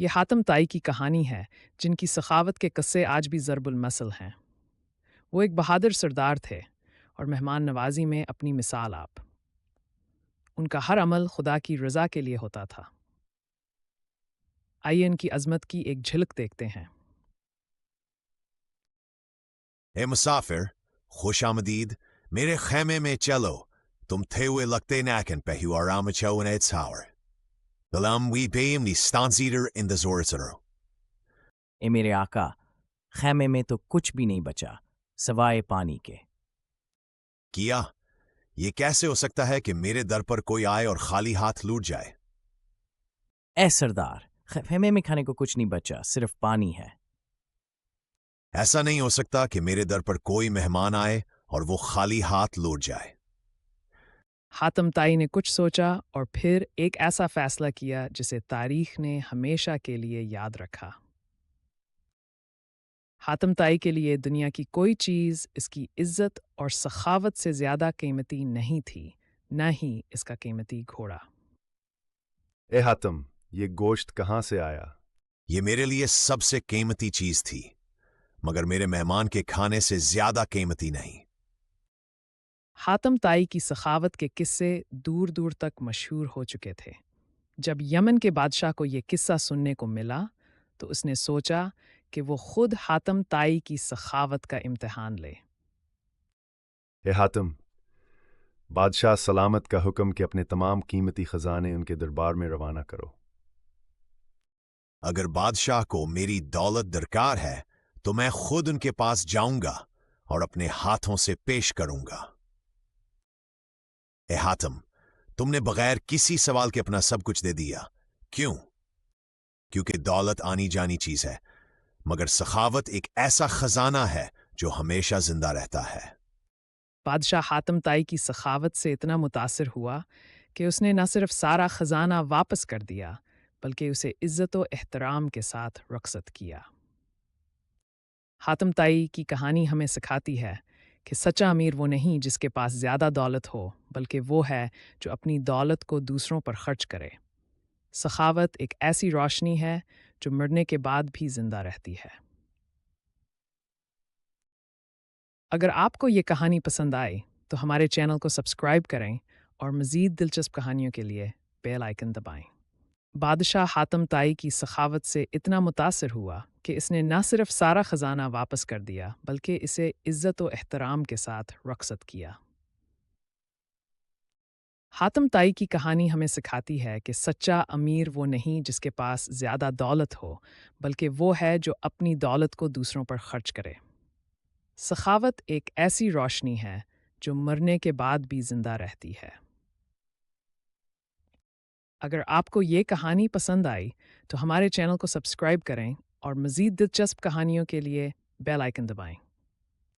یہ حاتم طائی کی کہانی ہے جن کی سخاوت کے قصے آج بھی ضرب المثل ہیں۔ وہ ایک بہادر سردار تھے اور مہمان نوازی میں اپنی مثال آپ۔ ان کا ہر عمل خدا کی رضا کے لیے ہوتا تھا۔ آئیے ان کی عظمت کی ایک جھلک دیکھتے ہیں۔ اے مسافر، خوش آمدید، میرے خیمے میں چلو، تم تھے ہوئے لگتے نیکن پہیو آرام چون ایتساور. Dalam wie beim die stanzieder in de zorzero. اے میرے آقا، خیمے میں تو کچھ بھی نہیں بچا سوائے پانی کے۔ کیا یہ کیسے ہو سکتا ہے کہ میرے در پر کوئی آئے اور خالی ہاتھ لوٹ جائے؟ اے سردار، خیمے میں کھانے کو کچھ نہیں بچا، صرف پانی ہے۔ ایسا نہیں ہو سکتا کہ میرے در پر کوئی مہمان آئے اور وہ خالی ہاتھ لوٹ جائے۔ حاتم طائی نے کچھ سوچا اور پھر ایک ایسا فیصلہ کیا جسے تاریخ نے ہمیشہ کے لیے یاد رکھا۔ حاتم طائی کے لیے دنیا کی کوئی چیز اس کی عزت اور سخاوت سے زیادہ قیمتی نہیں تھی، نہ ہی اس کا قیمتی گھوڑا۔ اے حاتم، یہ گوشت کہاں سے آیا؟ یہ میرے لیے سب سے قیمتی چیز تھی، مگر میرے مہمان کے کھانے سے زیادہ قیمتی نہیں۔ حاتم طائی کی سخاوت کے قصے دور دور تک مشہور ہو چکے تھے۔ جب یمن کے بادشاہ کو یہ قصہ سننے کو ملا تو اس نے سوچا کہ وہ خود حاتم طائی کی سخاوت کا امتحان لے۔ اے حاتم، بادشاہ سلامت کا حکم کہ اپنے تمام قیمتی خزانے ان کے دربار میں روانہ کرو۔ اگر بادشاہ کو میری دولت درکار ہے تو میں خود ان کے پاس جاؤں گا اور اپنے ہاتھوں سے پیش کروں گا۔ اے حاتم، تم نے بغیر کسی سوال کے اپنا سب کچھ دے دیا، کیوں؟ کیونکہ دولت آنی جانی چیز ہے، مگر سخاوت ایک ایسا خزانہ ہے جو ہمیشہ زندہ رہتا ہے۔ بادشاہ حاتم طائی کی سخاوت سے اتنا متاثر ہوا کہ اس نے نہ صرف سارا خزانہ واپس کر دیا بلکہ اسے عزت و احترام کے ساتھ رخصت کیا۔ حاتم طائی کی کہانی ہمیں سکھاتی ہے کہ سچا امیر وہ نہیں جس کے پاس زیادہ دولت ہو، بلکہ وہ ہے جو اپنی دولت کو دوسروں پر خرچ کرے۔ سخاوت ایک ایسی روشنی ہے جو مرنے کے بعد بھی زندہ رہتی ہے۔ اگر آپ کو یہ کہانی پسند آئے تو ہمارے چینل کو سبسکرائب کریں اور مزید دلچسپ کہانیوں کے لیے بیل آئیکن دبائیں۔ بادشاہ حاتم طائی کی سخاوت سے اتنا متاثر ہوا کہ اس نے نہ صرف سارا خزانہ واپس کر دیا بلکہ اسے عزت و احترام کے ساتھ رخصت کیا۔ حاتم طائی کی کہانی ہمیں سکھاتی ہے کہ سچا امیر وہ نہیں جس کے پاس زیادہ دولت ہو، بلکہ وہ ہے جو اپنی دولت کو دوسروں پر خرچ کرے۔ سخاوت ایک ایسی روشنی ہے جو مرنے کے بعد بھی زندہ رہتی ہے۔ اگر آپ کو یہ کہانی پسند آئی تو ہمارے چینل کو سبسکرائب کریں اور مزید دلچسپ کہانیوں کے لیے بیل آئیکن دبائیں۔